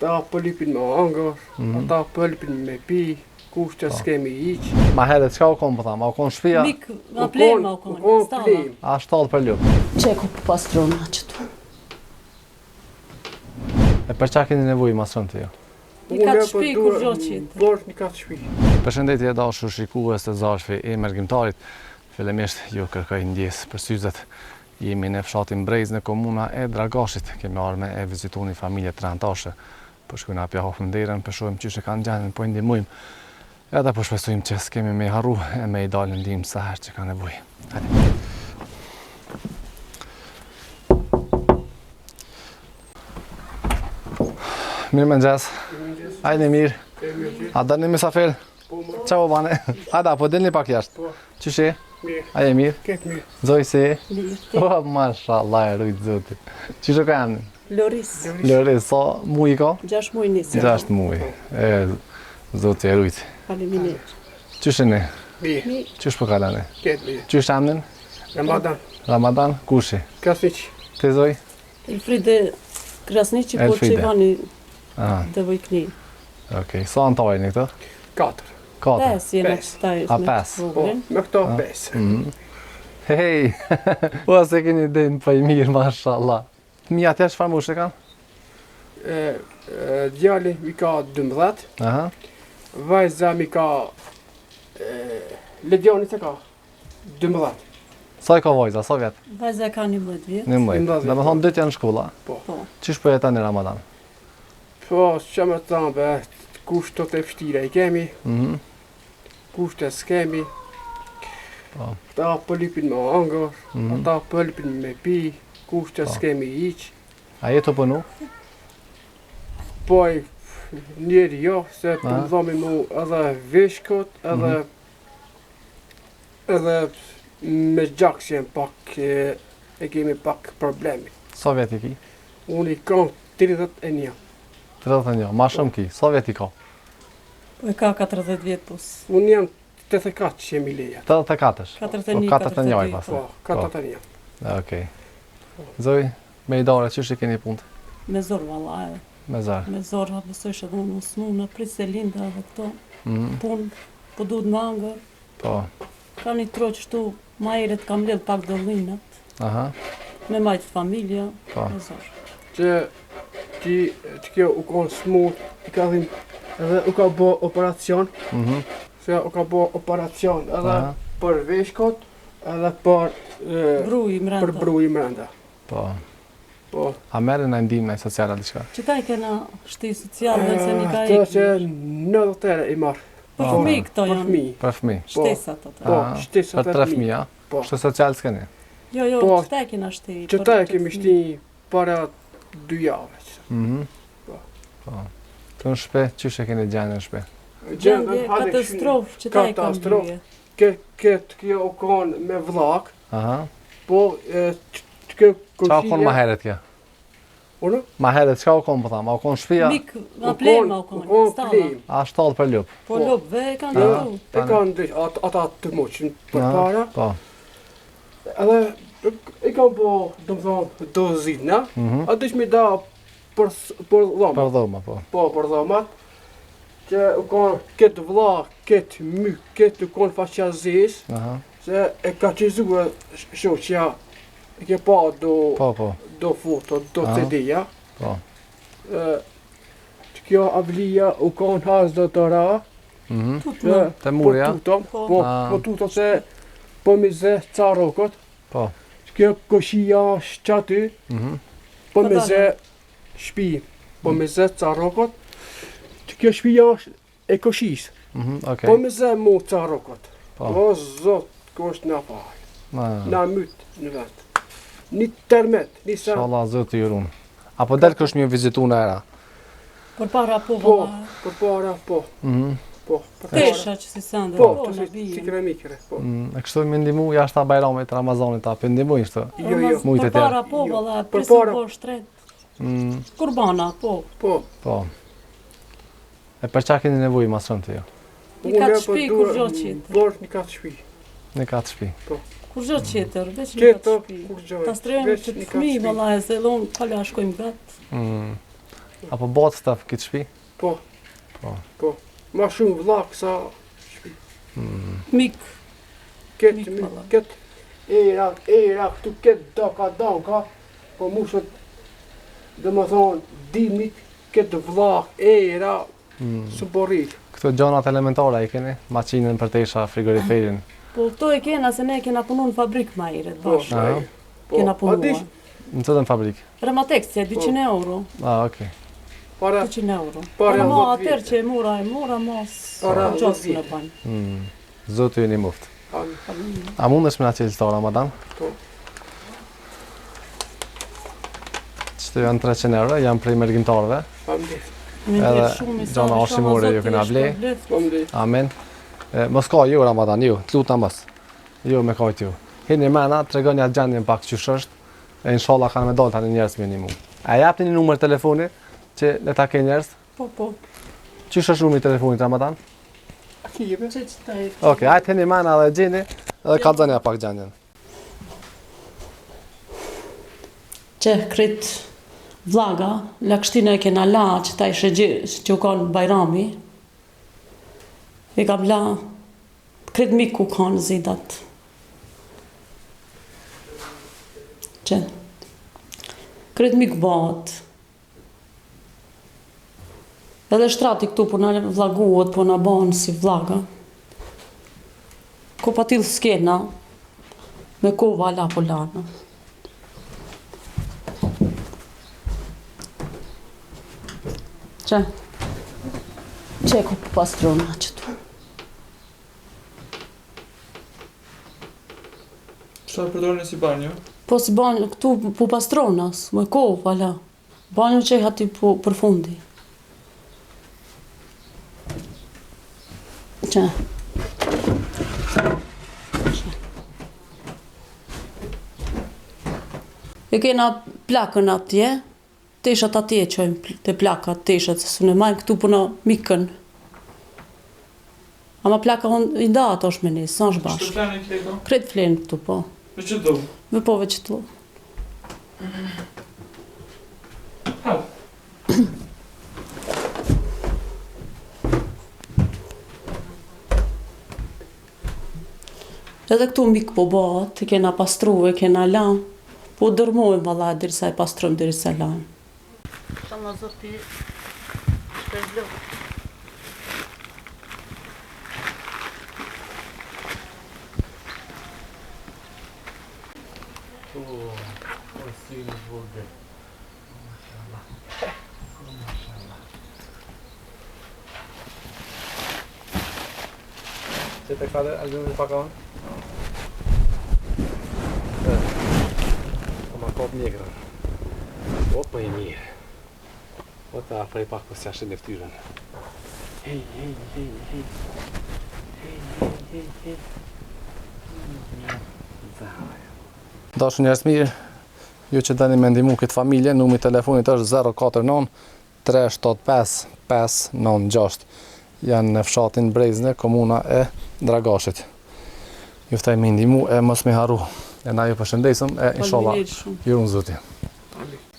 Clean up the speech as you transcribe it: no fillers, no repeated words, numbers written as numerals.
ata po lipin me hangër, ata po lipin me pi, kushte s'kemi hiq. Ma herët çka u kon po tha, u kon shtëpia? Mik, ma plema u kon, stalla. A shtall për lup. Çeku po pastrona qëtu. E për çka keni nevojë masën të ju? Një katë shpi kur gjo qitër. Bërë një katë shpi. Përshëndetje dashur shikues të Zashfi e Mergjimtarit. Fillimisht ju kërkoj ndjes për syzet. Jemi në fshatin Brez në komuna e Dragashit. Kemi ardhur e vizitoni familje të rantashe. Po shkojna apja hofëm derën, po shohim çish e kanë gjendën, po i ndihmojmë. Edhe po shpresojmë që s'kemi me harru e me i dalë ndihmë sa herë që ka nevojë. Hajde. Mirëmëngjes. Hajde mirë. A dëni misafir? Ciao bane. Hajde, po dilni pak jashtë. Qysh je? Mirë. A je mirë? Ketë mirë. Zoj si? Mirë. Oh, mashallah, e rujtë zoti. Qysh ka emnin? Loris. Loris, sa muj ka? 6 muj nisi. 6 muj. E, zoti e rujtë. Faleminderit. Qysh jeni? Mirë. Qysh po kalani? Ketë mirë. Qysh emnin? Ramadan. Ramadan, kushi? Kasniq. Ti Zoj? Elfride Krasniqi po Elfride. Çivani Ah, Devojkni. okej. Sa antajni këto? 4. 4. 5 jena Pesë. qëtaj. A, 5. Po, me këto 5. Hej, po se keni den pa i mirë, mashallah. Fëmija tjerë çfarë moshë kanë? Djali mi ka 12, Aha. vajza mi ka Ledioni se ka 12. Sa i ka vajza, sa vjet? Vajza ka 11 vjet. 11. 11. Dhe me thonë dytë janë në shkolla. Po. Qish po jetan në Ramadan? Po, që me të thamë, kushtot e vështira i kemi, Mhm. kushte s'kemi. Po. Ata po lipin me hangër, Mhm. ata po lipin me pi, kushte s'kemi hiq. A je të punu? Po i njeri jo, se po Aha. më dhami mu edhe veshkot, edhe me gjaksjen pak e kemi pak problemi. Sa vjet i ki? Unë i kam 31. 31, ma shumë ki. Sa vjet i ka? Po e ka 40 vjet pos. Unë jam 84 që jemi leja. 84. 41, 41 i 42. pasë. Po, 41. Okej. Zoj, me i dare, qysh i keni punë? Me zor valla. Me zarë. Me zor ha besoj edhe unë smu në prit se linda dhe këto Mhm. punë, po duhet në angër. Po. Ka një troq shtu, ma herët kam lidh pak dollinat, Aha. me majtë familja, Po. me zor. Që që kjo u konë smut, i ka dhim, edhe u ka bo operacion, Mhm. se u ka bo operacion edhe Aha. për veshkot, edhe për Bruj mrenda. për bruj mrenda. Po. Po, A merren në ndihmë në sociala diçka? Që ta i kena shti sociale, se një ka ato që ikë. 90 ere i marë, Për Po. fëmijë këto për janë. fëmi. Për fëmijë. Shtesat ato. Po, Ah, shtesat Për e 3 fëmijë. fëmija? Po. Kështë social s'keni? Jo, Po, që ta i kena shti. Që ta e kemi shti para 2 javë. Mhm. Po. Po. Të në shpe, qysh e keni gjendë në shpe? Gjendje katastrofë që ta i kam Katastrofë. dyje. Këtë kjo u konë me vlak, Aha. po kjo Qa u konë ma heret kjo? Unë? Ma heret, qka u konë po tha? Ma u konë shpia? Mik, ma plema u konë, stalla. plem. A shtallë për lup? Po lopëve e kanë Ah. dëtu. E kanë ata të moqin për para, Po. edhe i kanë po, do më thonë, dozina, Mhm. a dish mi da për dhoma, Për dhoma, po. po për dhomat, që u konë këtë vlla, këtë myk, këtë u konë faqazis, Aha. se e ka qizue shoqja, e ke pa Po. do foto, do Aha. CD-ja, Po. që kjo avlija u konë has do të ra, Mhm. Tut që në. Të murja? po tutom, Po. po tuto se po mi ze ca rokot, Po. që kjo koshia shqaty, Mhm. po Po mi dalë. ze shpi, po mi ze ca rokot, që kjo shpia është e koshis, Mhm. po Okej. mi ze mu ca rokot, Po. o zot, ko është na faj, Ma. na myt në vend, një termet, një sa, Inshallah zoti ju ruan. Apo del kësh më vizitu në era? Për para po po, valla. për para, po, Mhm. po, për para, Tesha që si sande, po, po të në si bijën. keramikere, po, E kështu më ndihmu jashtë Bajramit, Ramazanit, apo ndihmoj kështu. jo, Mujtë e Për para tjerë. po Jo. valla, Për presim para- po shtret. Mm. Kurbana, po. po, Po. E për çka keni nevojë më shumë ti ju? Një katë shpi kur gjo qitër. Bërë një katë shpi. Në katë shtëpi. Kur gjo qitër, veç një Qeto, katë shpi. kur gjoj. Ta strejmë veç që një të katë fëmijë shpi. valla, e se lonë pala shkojmë gatë. Mm. Apo batë staf këtë shtëpi? Po. Po. Po. Ma shumë vllak sa Mik. këtë Mik, valla. këtë era këtu këtë danka, po mushët dhe më thonë dimit këtë vllak era së borrit. Këto gjanat elementare i keni? Maqinën për tesha, frigoriferin. Po këto e kena se ne kena punu në fabrikë ma herët bashkë. Aha. Kena Po, a dish, punua. Në cëtën fabrikë? Rematex, 200 euro. Okej. para 200 euro. Para Ma 10 atër vite. që e mora mos Para 10 gjosë në vite. banë. Zotë ju një muftë. Amin. A mundesh me na qelë sta Ramadan? Po. Qëto janë 300 euro, janë prej mergjimtarëve. Amin. Edhe gjana arsimore ju kena ble. Amin. Amen. Mos ka ju Ramadan, ju, të lutem mos. Jo me kajt ju. Hini mena, tregoni atë gjendjen pak qysh është, e inshallah kanë me dalë tani njerëz me një mu. A japni një numër telefoni që le ta ke njerëz? Po. Qysh është numri i telefonit Ramadan? Kive. Që ta e... Okej, hajtë hini mena dhe gjeni, edhe kallzoni pak gjendjen. Që kret vlaga, lakshtina e kena la që ta ishe që u kanë Bajrami. I kam la, kret mik ku kanë zidat. Që kret mik bat. Edhe shtrati këtu po na vlaguot, po na banë si vlaga. Ko pa tilë skena, me kova la po lana. Që e ku po pastrona që tu. Çfarë përdorni si banjo? Po si banjo, këtu po pastronas, me kova la. Banjo që e hati po për fundi. Që? E kena plakën atje, teshat atje qojmë të plakat, teshat, se së në majmë këtu përna mikën. Ama plaka i nda ato është me një, sa është Çfarë bashkë. plani këto? Kretë flenë këtu, po. Me që do? Me po veç këtu. Hau. Edhe këtu mik po bat, kena pastru e kena la, po dërmojmë valla dirisa e pastrojmë dirisa la. Shama zoti, shpejt Që të kade, albimin pakaon? Ma kop mjegrën. O, po e mirë. O, të afrej pak po s'ja shet në ftyrën. Hej. Dashur njerëz mirë, ju që dani me ndihmu këtë familje, numri i telefonit është 049 375 596. Janë në fshatin Brezne, komuna e Dragashit. Ju ftoj me ndihmu e mos me harru. E na ju përshëndesëm e inshallah Faleminderit shumë. ju unë zoti. Amin.